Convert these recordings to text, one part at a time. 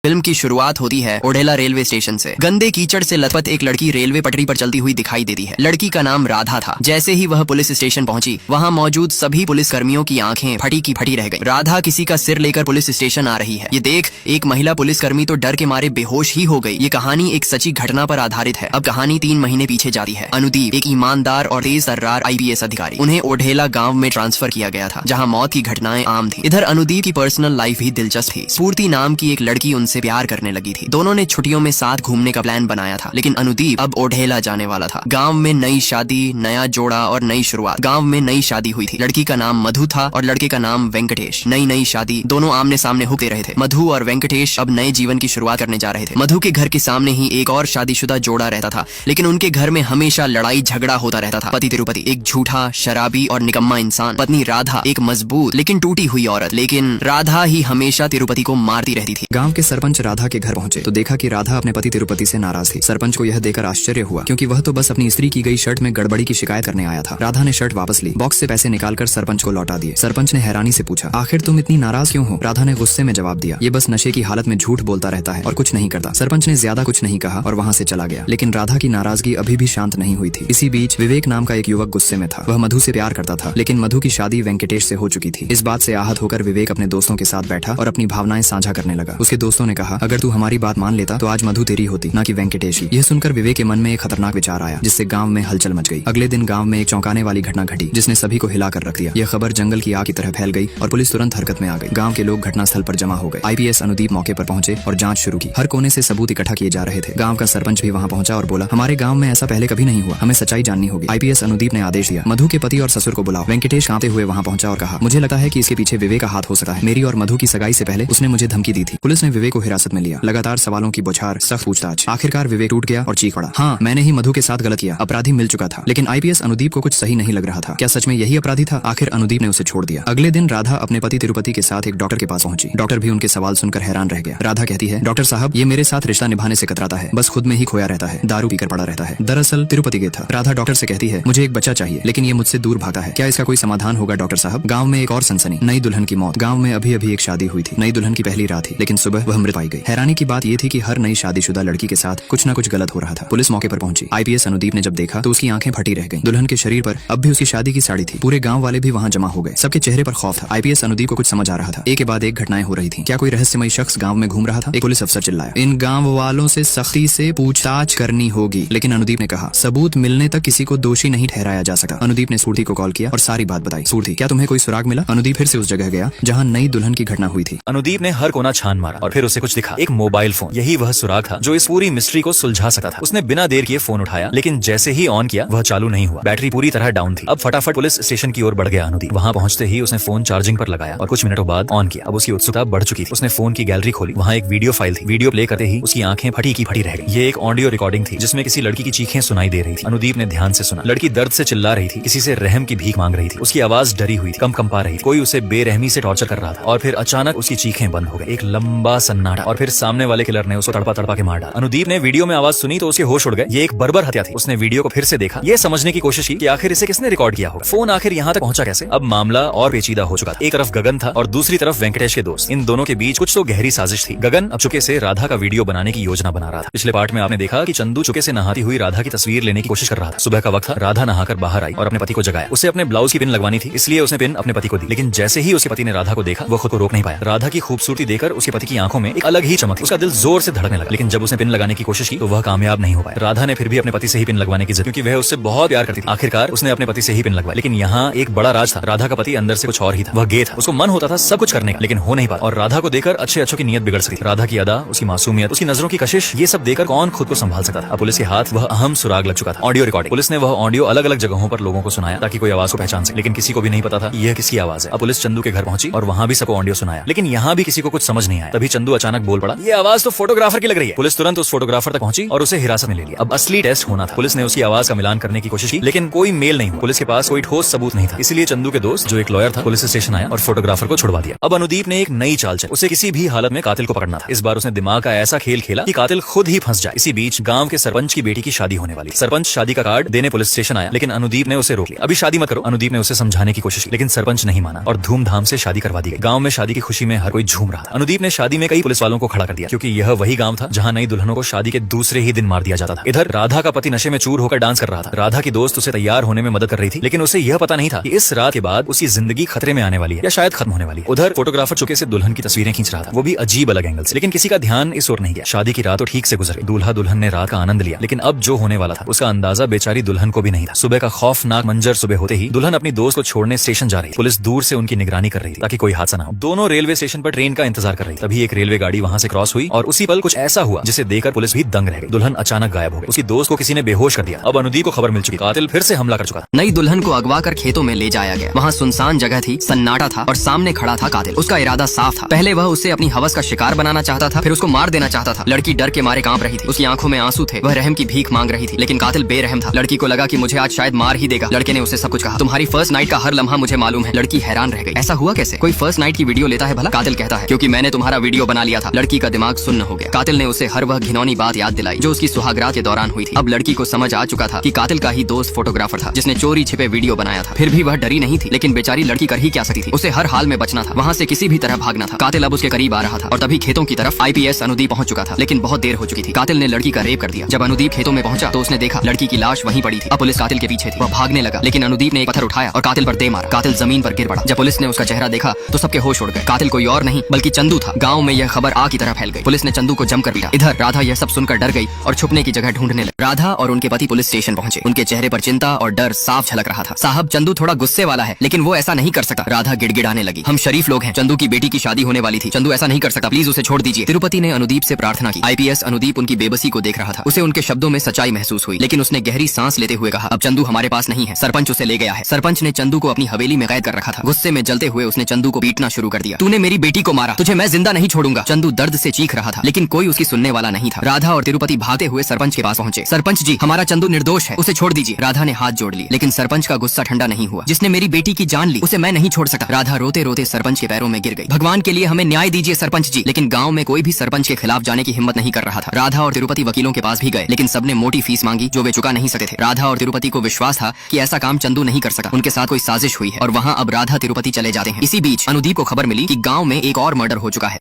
Film की शुरुआत होती है ओढेला रेलवे स्टेशन से। गंदे कीचड़ से लथपथ एक लड़की रेलवे पटरी पर चलती हुई दिखाई देती है। लड़की का नाम राधा था। जैसे ही वह पुलिस स्टेशन पहुंची, वहां मौजूद सभी पुलिस कर्मियों की आंखें फटी की फटी रह गईं। राधा किसी का सिर लेकर पुलिस स्टेशन आ रही है। ये देख एक महिला पुलिसकर्मी तो डर के मारे बेहोश ही हो गई। ये कहानी एक सच्ची घटना पर आधारित है। अब कहानी 3 महीने पीछे जाती है। अनुदीप एक ईमानदार और तेज तर्रार IPS अधिकारी। उन्हें ओढेला गाँव में ट्रांसफर किया गया था, जहाँ मौत की घटनाएं आम थी। इधर अनुदीप की पर्सनल लाइफ भी दिलचस्प थी। स्फूर्ति नाम की एक लड़की उनसे प्यार करने लगी थी। दोनों ने छुट्टियों में साथ घूमने का प्लान बनाया था, लेकिन अनुदीप अब ओढेला जाने वाला था। गांव में नई शादी, नया जोड़ा और नई शुरुआत। गांव में नई शादी हुई थी। लड़की का नाम मधु था और लड़के का नाम वेंकटेश। नई शादी, दोनों आमने सामने हुक्ते रहे थे। मधु और वेंकटेश अब नए जीवन की शुरुआत करने जा रहे थे। मधु के घर के सामने ही एक और शादीशुदा जोड़ा रहता था, लेकिन उनके घर में हमेशा लड़ाई झगड़ा होता रहता था। पति तिरुपति एक झूठा, शराबी और निकम्मा इंसान। पत्नी राधा एक मजबूत लेकिन टूटी हुई औरत। लेकिन राधा ही हमेशा तिरुपति को मारती रहती थी। गांव के सरपंच राधा के घर पहुंचे तो देखा कि राधा अपने पति तिरुपति से नाराज थी। सरपंच को यह देखकर आश्चर्य हुआ, क्योंकि वह तो बस अपनी स्त्री की गई शर्ट में गड़बड़ी की शिकायत करने आया था। राधा ने शर्ट वापस ली, बॉक्स से पैसे निकालकर सरपंच को लौटा दिए। सरपंच ने हैरानी से पूछा, आखिर तुम इतनी नाराज क्यों हो? राधा ने गुस्से में जवाब दिया, ये बस नशे की हालत में झूठ बोलता रहता है और कुछ नहीं करता। सरपंच ने ज्यादा कुछ नहीं कहा और वहाँ से चला गया। लेकिन राधा की नाराजगी अभी भी शांत नहीं हुई थी। इसी बीच विवेक नाम का एक युवक गुस्से में था। वह मधु से प्यार करता था, लेकिन मधु की शादी वेंकटेश से हो चुकी थी। इस बात से आहत होकर विवेक अपने दोस्तों के साथ बैठा और अपनी भावनाएं साझा करने लगा। उसके दोस्तों ने कहा, अगर तू हमारी बात मान लेता तो आज मधु तेरी होती, ना कि वेंकटेश की। यह सुनकर विवेक के मन में एक खतरनाक विचार आया, जिससे गांव में हलचल मच गई। अगले दिन गांव में एक चौंकाने वाली घटना घटी, जिसने सभी को हिलाकर रख दिया। यह खबर जंगल की आग की तरह फैल गई और पुलिस तुरंत हरकत में आ गई। गांव के लोग घटनास्थल पर जमा हो गए। IPS अनुदीप मौके पर पहुंचे और जांच शुरू की। हर कोने से सबूत इकट्ठा किए जा रहे थे। गांव का सरपंच भी वहां पहुंचा और बोला, हमारे गांव में ऐसा पहले कभी नहीं हुआ, हमें सच्चाई जाननी होगी। IPS अनुदीप ने आदेश दिया, मधु के पति और ससुर को बुलाओ। वेंकटेश कांपते हुए वहां पहुंचा और कहा, मुझे लगता है कि इसके पीछे विवेक का हाथ हो सकता है। मेरी और मधु की सगाई से पहले उसने मुझे धमकी दी थी। पुलिस ने विवेक को हिरासत में लिया। लगातार सवालों की बौछार, सख्त पूछताछ। आखिरकार विवेक टूट गया और चीख पड़ा, हाँ, मैंने ही मधु के साथ गलत किया। अपराधी मिल चुका था। लेकिन IPS अनुदीप को कुछ सही नहीं लग रहा था। क्या सच में यही अपराधी था? आखिर अनुदीप ने उसे छोड़ दिया। अगले दिन राधा अपने पति तिरुपति के साथ एक डॉक्टर के पास पहुंची। डॉक्टर भी उनके सवाल सुनकर हैरान रह गया। राधा कहती है, डॉक्टर साहब, ये मेरे साथ रिश्ता निभाने से कतराता है, बस खुद में ही खोया रहता है, दारू पीकर पड़ा रहता है। दरअसल तिरुपति गया था। राधा डॉक्टर से कहती है, मुझे एक बच्चा चाहिए, लेकिन ये मुझसे दूर भागता है। क्या इसका कोई समाधान होगा डॉक्टर साहब? गाँव में एक और सनसनी, नई दुल्हन की मौत। गाँव में अभी अभी एक शादी हुई थी। नई दुल्हन की पहली रात थी, लेकिन सुबह वह मृत पाई गई। हैरानी की बात यह थी कि हर नई शादीशुदा लड़की के साथ कुछ न कुछ गलत हो रहा था। पुलिस मौके पर पहुंची। IPS अनुदीप ने जब देखा तो उसकी आंखें फटी रह गईं। दुल्हन के शरीर पर अब भी उसकी शादी की साड़ी थी। पूरे गांव वाले भी वहां जमा हो गए। सबके चेहरे पर खौफ था। IPS अनुदीप को कुछ समझ आ रहा था। एक के बाद एक घटनाएं हो रही थी। क्या कोई रहस्यमयी शख्स गांव में घूम रहा था? एक पुलिस अफसर चिल्लाया, इन गांव वालों से सख्ती से पूछताछ करनी होगी। लेकिन अनुदीप ने कहा, सबूत मिलने तक किसी को दोषी नहीं ठहराया जा सकता। अनुदीप ने स्फूर्ति को कॉल किया और सारी बात बताई। स्फूर्ति, क्या तुम्हें कोई सुराग मिला? अनुदीप फिर से उस जगह गया जहाँ नई दुल्हन की घटना हुई थी। अनुदीप ने हर कोना छान मारा और फिर उसे कुछ दिखा, एक मोबाइल फोन। यही वह सुराग था जो इस पूरी मिस्ट्री को सुलझा सकता था। उसने बिना देर किए फोन उठाया, लेकिन जैसे ही ऑन किया वह चालू नहीं हुआ। बैटरी पूरी तरह डाउन थी। अब फटाफट पुलिस स्टेशन की ओर बढ़ गया अनुदीप। वहां पहुंचते ही उसने फोन चार्जिंग पर लगाया और कुछ मिनटों बाद ऑन किया। अब उसकी उत्सुकता बढ़ चुकी थी। उसने फोन की गैलरी खोली। वहां एक वीडियो फाइल थी। वीडियो प्ले करते ही उसकी आंखें फटी की फटी रह गई। ये एक ऑडियो रिकॉर्डिंग थी जिसमें किसी लड़की की चीखें सुनाई दे रही थी। अनुदीप ने ध्यान से सुना। लड़की दर्द से चिल्ला रही थी, किसी से रहम की भीख मांग रही थी। उसकी आवाज डरी हुई थी, कंपा रही थी। कोई उसे बेरहमी से टॉर्चर कर रहा था। और फिर अचानक उसकी चीखें बंद हो गई। एक लंबा सन्नाटा और फिर सामने वाले किलर ने उसको तड़पा तड़पा के मार डाला। अनुदीप ने वीडियो में आवाज सुनी तो उसके होश उड़ गए। ये एक बर्बर हत्या थी। उसने वीडियो को फिर से देखा, ये समझने की कोशिश की कि आखिर इसे किसने रिकॉर्ड किया होगा। फोन आखिर यहाँ तक पहुंचा कैसे? अब मामला और पेचीदा हो चुका था। एक तरफ गगन था और दूसरी तरफ वेंकटेश के दोस्त। इन दोनों के बीच कुछ तो गहरी साजिश थी। गगन अब चुके से राधा का वीडियो बनाने की योजना बना रहा था। पिछले पार्ट में आपने देखा कि चंदू चुके से नहाती हुई राधा की तस्वीर लेने की कोशिश कर रहा था। सुबह का वक्त था। राधा नहाकर बाहर आई और अपने पति को जगाया। उसे अपने ब्लाउज की पिन लगवानी थी, इसलिए उसने पिन अपने पति को दी। लेकिन जैसे ही उसके पति ने राधा को देखा, वो खुद को रोक नहीं पाया। राधा की खूबसूरती देखकर उसके पति की आंखों में एक अलग ही चमक थी। उसका दिल जोर से धड़कने लगा। लेकिन जब उसने पिन लगाने की कोशिश की तो वह कामयाब नहीं हो पाया। राधा ने फिर भी अपने पति से ही पिन लगवाने की जिद, क्योंकि वह उससे बहुत प्यार करती थी। आखिरकार उसने अपने पति से ही पिन लगवाई। लेकिन यहाँ एक बड़ा राज था। राधा का पति अंदर से कुछ और ही था। वह गे था। उसको मन होता था सब कुछ करने का, लेकिन हो नहीं पाता। और राधा को देखकर अच्छे अच्छों की नीयत बिगड़ सकती थी। राधा की अदा, उसकी मासूमियत, उसकी नजरों की कशिश, ये सब देखकर कौन खुद को संभाल सकता था? अब पुलिस के हाथ वह अहम सुराग लग चुका था, ऑडियो रिकॉर्डिंग। पुलिस ने वह ऑडियो अलग अलग जगहों पर लोगों को सुनाया ताकि कोई आवाज को पहचान सके, लेकिन किसी को भी नहीं पता था यह किसकी आवाज है। अब पुलिस चंदू के घर पहुंची और वहां भी सबको ऑडियो सुनाया, लेकिन यहाँ भी किसी को कुछ समझ नहीं आया। तभी चंदू अचानक बोल पड़ा, ये आवाज तो फोटोग्राफर की लग रही है। पुलिस तुरंत उस फोटोग्राफर तक पहुंची और उसे हिरासत में ले लिया। अब असली टेस्ट होना था। पुलिस ने उसकी आवाज का मिलान करने की कोशिश की, लेकिन कोई मेल नहीं हुआ। पुलिस के पास कोई ठोस सबूत नहीं था। इसलिए चंदू के दोस्त, जो एक लॉयर था, पुलिस स्टेशन आया और फोटोग्राफर को छुड़वा दिया। अब अनुदीप ने एक नई चाल चली। उसे किसी भी हालत में कातिल को पकड़ना था। इस बार उसने दिमाग का ऐसा खेल खेला कि कातिल खुद ही फंस जाए। इसी बीच गांव के सरपंच की बेटी की शादी होने वाली। सरपंच शादी का कार्ड देने पुलिस स्टेशन आया, लेकिन अनुदीप ने उसे रोक लिया। अभी शादी मत करो। अनुदीप ने उसे समझाने की कोशिश की, लेकिन सरपंच नहीं माना और धूमधाम से शादी करवा दी गई। गांव में शादी की खुशी में हर कोई झूम रहा था। अनुदीप ने शादी में कई पुलिस पुलिस वालों को खड़ा कर दिया, क्योंकि यह वही गांव था जहां नई दुल्हनों को शादी के दूसरे ही दिन मार दिया जाता था। इधर राधा का पति नशे में चूर होकर डांस कर रहा था। राधा की दोस्त उसे तैयार होने में मदद कर रही थी, लेकिन उसे यह पता नहीं था कि इस रात के बाद उसकी जिंदगी खतरे में आने वाली है या शायद खत्म होने वाली है। उधर फोटोग्राफर चुके से दुल्हन की तस्वीरें खींच रहा था, वो भी अजीब अलग एंगल से, लेकिन किसी का ध्यान इस ओर नहीं गया। शादी की रात तो ठीक से गुजर गई। दूल्हा दुल्हन ने रात का आनंद लिया, लेकिन अब जो होने वाला था उसका अंदाजा बेचारी दुल्हन को भी नहीं था। सुबह का खौफनाक मंजर सुबह होते ही दुल्हन अपनी दोस्त को छोड़ने स्टेशन जा रही थी। पुलिस दूर से उनकी निगरानी कर रही थी ताकि कोई हादसा ना हो। दोनों रेलवे स्टेशन पर ट्रेन का इंतजार कर रही थी। तभी एक रेलवे गाड़ी वहां से क्रॉस हुई और उसी पल कुछ ऐसा हुआ जिसे देखकर पुलिस भी दंग रह गई। दुल्हन अचानक गायब हो गई। उसकी दोस्त को किसी ने बेहोश कर दिया। अब अनुदीप को खबर मिल चुकी, कातिल फिर से हमला कर चुका था। नई दुल्हन को अगवा कर खेतों में ले जाया गया। वहाँ सुनसान जगह थी, सन्नाटा था और सामने खड़ा था कातिल। उसका इरादा साफ था। पहले वह उसे अपनी हवस का शिकार बनाना चाहता था, फिर उसको मार देना चाहता था। लड़की डर के मारे कांप रही थी, उसकी आंखों में आंसू थे, वह रहम की भीख मांग रही थी, लेकिन कातिल बेरहम था। लड़की को लगा कि मुझे आज शायद मार ही देगा। लड़के ने उसे सब कुछ कहा। तुम्हारी फर्स्ट नाइट का हर लम्हा मुझे मालूम है। लड़की हैरान रह गई। ऐसा हुआ कैसे? कोई फर्स्ट नाइट की वीडियो लेता है भला? कातिल कहता है, क्योंकि मैंने तुम्हारा वीडियो बना लिया था। लड़की का दिमाग सुन्न हो गया। कातिल ने उसे हर वह घिनौनी बात याद दिलाई जो उसकी सुहागरात के दौरान हुई थी। अब लड़की को समझ आ चुका था कि कातिल का ही दोस्त फोटोग्राफर था जिसने चोरी छिपे वीडियो बनाया था। फिर भी वह डरी नहीं थी, लेकिन बेचारी लड़की कर ही क्या सकती थी? उसे हर हाल में बचना था, वहाँ से किसी भी तरह भागना था। कातिल अब उसके करीब आ रहा था और तभी खेतों की तरफ IPS अनुदीप पहुंच चुका था, लेकिन बहुत देर हो चुकी थी। कातिल ने लड़की का रेप कर दिया। जब अनुदीप खेतों में पहुंचा तो उसने देखा लड़की की लाश वहीं पड़ी थी। अब पुलिस कातिल के पीछे थी। वह भागने लगा, लेकिन अनुदीप ने एक पत्थर उठाया और कातिल पर दे मारा। कातिल जमीन पर गिर पड़ा। जब पुलिस ने उसका चेहरा देखा तो सबके होश उड़ गए। कातिल कोई और नहीं बल्कि चंदू था। गाँव में यह खबर आग की तरह फैल गई। पुलिस ने चंदू को जमकर पीटा। इधर राधा यह सब सुनकर डर गई और छुपने की जगह ढूंढने लगी। राधा और उनके पति पुलिस स्टेशन पहुंचे। उनके चेहरे पर चिंता और डर साफ झलक रहा था। साहब, चंदू थोड़ा गुस्से वाला है, लेकिन वो ऐसा नहीं कर सकता। राधा गिड़गिड़ाने लगी। हम शरीफ लोग हैं। चंदू की बेटी की शादी होने वाली थी। चंदू ऐसा नहीं कर सकता, प्लीज उसे छोड़ दीजिए। तिरुपति ने अनुदीप से प्रार्थना की। IPS अनुदीप उनकी बेबसी को देख रहा था। उसे उनके शब्दों में सच्चाई महसूस हुई, लेकिन उसने गहरी सांस लेते हुए कहा, अब चंदू हमारे पास नहीं है। सरपंच उसे ले गया है। सरपंच ने चंदू को अपनी हवेली में कैद कर रखा था। गुस्से में जलते हुए उसने चंदू को पीटना शुरू कर दिया। तूने मेरी बेटी को मारा, तुझे मैं जिंदा नहीं छोड़ूंगा। चंदू दर्द से चीख रहा था, लेकिन कोई उसकी सुनने वाला नहीं था। राधा और तिरुपति भागते हुए सरपंच के पास पहुंचे। सरपंच जी, हमारा चंदू निर्दोष है, उसे छोड़ दीजिए। राधा ने हाथ जोड़ लिए, लेकिन सरपंच का गुस्सा ठंडा नहीं हुआ। जिसने मेरी बेटी की जान ली उसे मैं नहीं छोड़ सकता। राधा रोते रोते सरपंच के पैरों में गिर गई। भगवान के लिए हमें न्याय दीजिए सरपंच जी। लेकिन गांव में कोई भी सरपंच के खिलाफ जाने की हिम्मत नहीं कर रहा था। राधा और तिरुपति वकीलों के पास भी गए, लेकिन सबने मोटी फीस मांगी जो वे चुका नहीं सकते थे। राधा और तिरुपति को विश्वास था कि ऐसा काम चंदू नहीं कर सकता। उनके साथ कोई साजिश हुई है और वहाँ अब राधा तिरुपति चले जाते हैं। इसी बीच अनुदीप को खबर मिली कि गाँव में एक और मर्डर हो चुका है।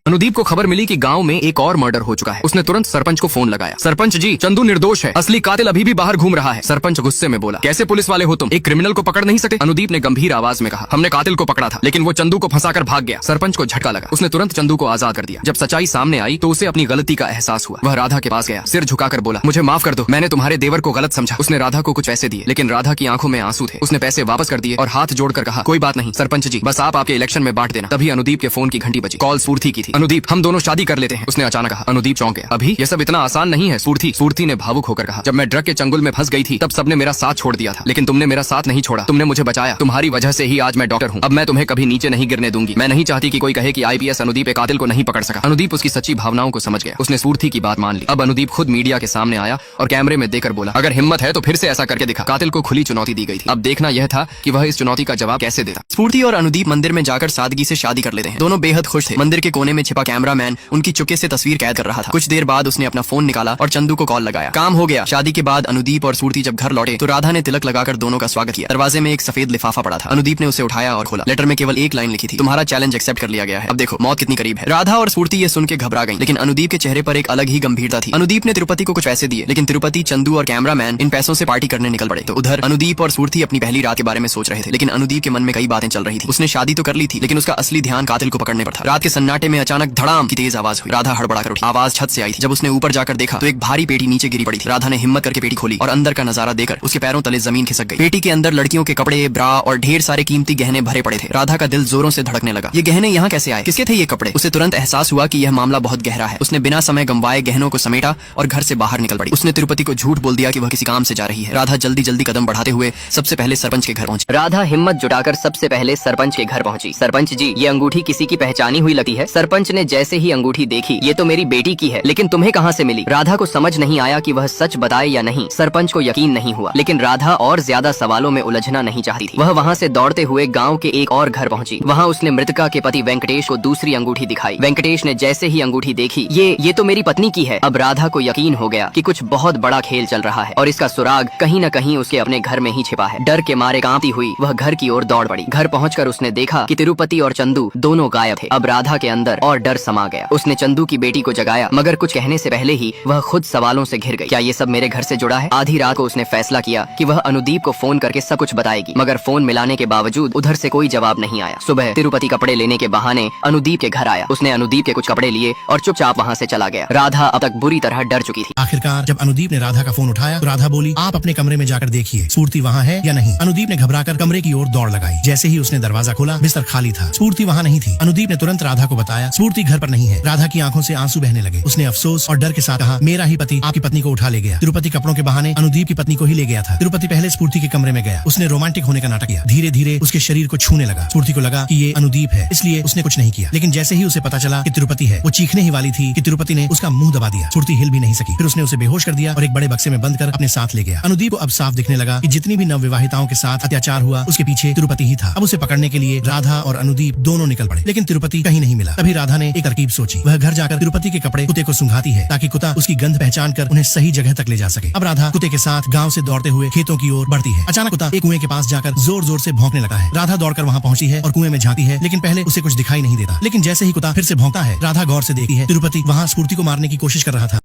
उसने तुरंत सरपंच को फोन लगाया। सरपंच जी, चंदू निर्दोष है, असली कातिल अभी भी बाहर घूम रहा है। सरपंच गुस्से में बोला, कैसे पुलिस वाले हो तुम, एक क्रिमिनल को पकड़ नहीं सकते? अनुदीप ने गंभीर आवाज में कहा, हमने कातिल को पकड़ा था, लेकिन वो चंदू को फंसाकर भाग गया। सरपंच को झटका लगा। उसने तुरंत चंदू को आजाद कर दिया। जब सच्चाई सामने आई तो उसे अपनी गलती का एहसास हुआ। वह राधा के पास गया, सिर झुकाकर बोला, मुझे माफ कर दो, मैंने तुम्हारे देवर को गलत समझा। उसने राधा को कुछ पैसे दिए, लेकिन राधा की आंखों में आंसू थे। उसने पैसे वापस कर दिए और हाथ जोड़कर कहा, कोई बात नहीं सरपंच जी, बस आप आपके इलेक्शन में बांट देना। तभी अनुदीप के फोन की घंटी बजी। कॉल स्फूर्ति की थी। अनुदीप, हम दोनों शादी कर लेते हैं, उसने अचानक कहा। अनुदीप चौंक गया। अभी यह सब इतना आसान नहीं है स्फूर्ति ने भावुक होकर कहा, जब मैं ड्रग के चंगुल में फंस गई थी तब सबने मेरा साथ छोड़ दिया था, लेकिन तुमने मेरा साथ नहीं छोड़ा। तुमने मुझे बचाया। तुम्हारी वजह से ही आज मैं डॉक्टर हूँ। अब मैं तुम्हें कभी नीचे नहीं गिरने दूंगी। मैं नहीं चाहती कि कोई कहे कि IPS अनुदीप एक कातिल को नहीं पकड़ सका। अनुदीप उसकी सच्ची भावनाओं को समझ गया। उसने स्फूर्ति की बात मान ली। अब अनुदीप खुद मीडिया के सामने आया और कैमरे में देखकर बोला, अगर हिम्मत है तो फिर से ऐसा करके दिखा। कातिल को खुली चुनौती दी गई थी। अब देखना यह था कि वह इस चुनौती का जवाब कैसे देता। स्फूर्ति और अनुदीप मंदिर में जाकर सादगी से शादी कर लेते हैं। दोनों बेहद खुश थे। मंदिर के कोने में छिपा कैमरामैन उनकी चुपके से तस्वीर कैद कर रहा था। कुछ देर बाद उसने अपना फोन निकाला और चंदू को कॉल लगाया। काम हो गया। शादी के बाद अनुदीप और स्फूर्ति जब घर लौटे तो राधा ने तिलक लगाकर दोनों का स्वागत किया। दरवाजे में एक सफेद लिफाफा पड़ा था। अनुदीप ने उसे उठाया और खोला। लेटर में केवल एक लाइन लिखी थी, तुम्हारा चैलेंज एक्सेप्ट कर लिया गया है। अब देखो मौत कितनी करीब है। राधा और स्फूर्ति ये सुन के घबरा गई, लेकिन अनुदीप के चेहरे पर एक अलग ही गंभीरता थी। अनुदीप ने तिरुपति को कुछ पैसे दिए, लेकिन तिरुपति, चंदू और कैमरामैन इन पैसों से पार्टी करने निकल पड़े। तो उधर अनुदीप और स्फूर्ति अपनी पहली रात के बारे में सोच रहे थे, लेकिन अनुदीप के मन में कई बातें चल रही थी। उसने शादी तो कर ली थी, लेकिन उसका असली ध्यान कातिल को पकड़ने पर था। रात के सन्नाटे में अचानक धड़ाम की तेज आवाज हुई। राधा हड़बड़ाकर उठी। आवाज छत से आई थी। जब उसने ऊपर जाकर देखा तो एक भारी पेटी नीचे गिरी पड़ी थी। राधा ने हिम्मत करके पेटी खोली और अंदर का नजारा देखकर उसके पैरों तले जमीन खिसक गई। पेटी के अंदर लड़कियों के कपड़े, ब्रा और ढेर सारे कीमती गहने भरे पड़े थे। राधा का दिल जोरों से धड़कने लगा। ये गहने यहाँ कैसे आए? किसके थे ये कपड़े? उसे तुरंत एहसास हुआ कि यह मामला बहुत गहरा है। उसने बिना समय गंवाए गहनों को समेटा और घर से बाहर निकल पड़ी। उसने तिरुपति को झूठ बोल दिया कि वह किसी काम से जा रही है। राधा जल्दी जल्दी कदम बढ़ाते हुए सबसे पहले सरपंच के घर पहुंची। राधा हिम्मत जुटाकर सबसे पहले सरपंच के घर पहुंची। सरपंच जी, ये अंगूठी किसी की पहचानी हुई लगती है। सरपंच ने जैसे ही अंगूठी देखी, ये तो मेरी बेटी की है, लेकिन तुम्हें कहाँ से मिली? राधा को समझ नहीं आया कि वह सच बताए या नहीं। सरपंच को यकीन नहीं हुआ, लेकिन राधा और ज्यादा सवालों में उलझना नहीं चाहती थी। वह वहाँ से दौड़ते हुए गाँव के एक और घर पहुंची। वहाँ उसने मृतका के पति वेंकटेश को दूसरी अंगूठी दिखाई। वेंकटेश ने जैसे ही अंगूठी देखी, ये तो मेरी पत्नी की है। अब राधा को यकीन हो गया कि कुछ बहुत बड़ा खेल चल रहा है और इसका सुराग कहीं न कहीं उसके अपने घर में ही छिपा है। डर के मारे कांपती हुई वह घर की ओर दौड़ पड़ी। घर पहुंचकर उसने देखा कि तिरुपति और चंदू दोनों गायब थे। अब राधा के अंदर और डर समा आ गया। उसने चंदू की बेटी को जगाया, मगर कुछ कहने से पहले ही वह खुद सवालों से घिर गई। क्या ये सब मेरे घर से जुड़ा है? आधी रात को उसने फैसला किया कि वह अनुदीप को फोन करके सब कुछ बताएगी, मगर फोन मिलाने के बावजूद उधर से कोई जवाब नहीं आया। सुबह तिरुपति कपड़े लेने के बहाने अनुदीप के घर आया। उसने अनुदीप के कुछ कपड़े लिए और चुपचाप वहाँ से चला गया। राधा अब तक बुरी तरह डर चुकी थी। आखिरकार जब अनुदीप ने राधा का फोन उठाया तो राधा बोली, आप अपने कमरे में जाकर देखिए स्फूर्ति वहाँ है या नहीं। अनुदीप ने घबराकर कमरे की ओर दौड़ लगाई। जैसे ही उसने दरवाजा खोला, बिस्तर खाली था, स्फूर्ति वहाँ नहीं थी। अनुदीप ने तुरंत राधा को बताया, स्फूर्ति घर पर नहीं है। राधा की आंखों से आंसू बहने लगे। उसने अफसोस और डर के साथ कहा, मेरा ही पति आपकी पत्नी को उठा ले गया। तिरुपति कपड़ों के बहाने अनुदीप की पत्नी को ही ले गया था। तिरुपति पहले स्फूर्ति के कमरे में गया। उसने रोमांटिक होने का नाटक किया। धीरे धीरे उसके शरीर को छूने लगा। स्फूर्ति को लगा कि ये अनुदीप है, इसलिए उसने कुछ नहीं किया। लेकिन जैसे ही उसे पता चला कि तिरुपति है, वो चीखने ही वाली थी कि तिरुपति ने उसका मुंह दबा दिया। स्फूर्ति हिल भी नहीं सकी। फिर उसने उसे बेहोश कर दिया और एक बड़े बक्से में बंद कर अपने साथ ले गया। अनुदीप को अब साफ दिखने लगा कि जितनी भी नवविवाहिताओं के साथ अत्याचार हुआ, उसके पीछे तिरुपति ही था। अब उसे पकड़ने के लिए राधा और अनुदीप दोनों निकल पड़े, लेकिन तिरुपति कहीं नहीं मिला। तभी राधा ने एक तरकीब सोची। वह घर जाकर तिरुपति के कपड़े कुत्ते को सुंघाती है, ताकि कुत्ता उसकी गंध पहचान कर उन्हें सही जगह तक ले जा सके। अब राधा कुत्ते के साथ गांव से दौड़ते हुए खेतों की ओर बढ़ती है। अचानक कुत्ता एक कुएं के पास जाकर जोर जोर से भौंकने लगा है। राधा दौड़कर वहां पहुंची है और कुएं में झांकती है, लेकिन पहले उसे कुछ दिखाई नहीं देता। लेकिन जैसे ही कुत्ता फिर से भौंकता है, राधा गौर से देखती है तिरुपति वहां स्फूर्ति को मारने की कोशिश कर रहा था।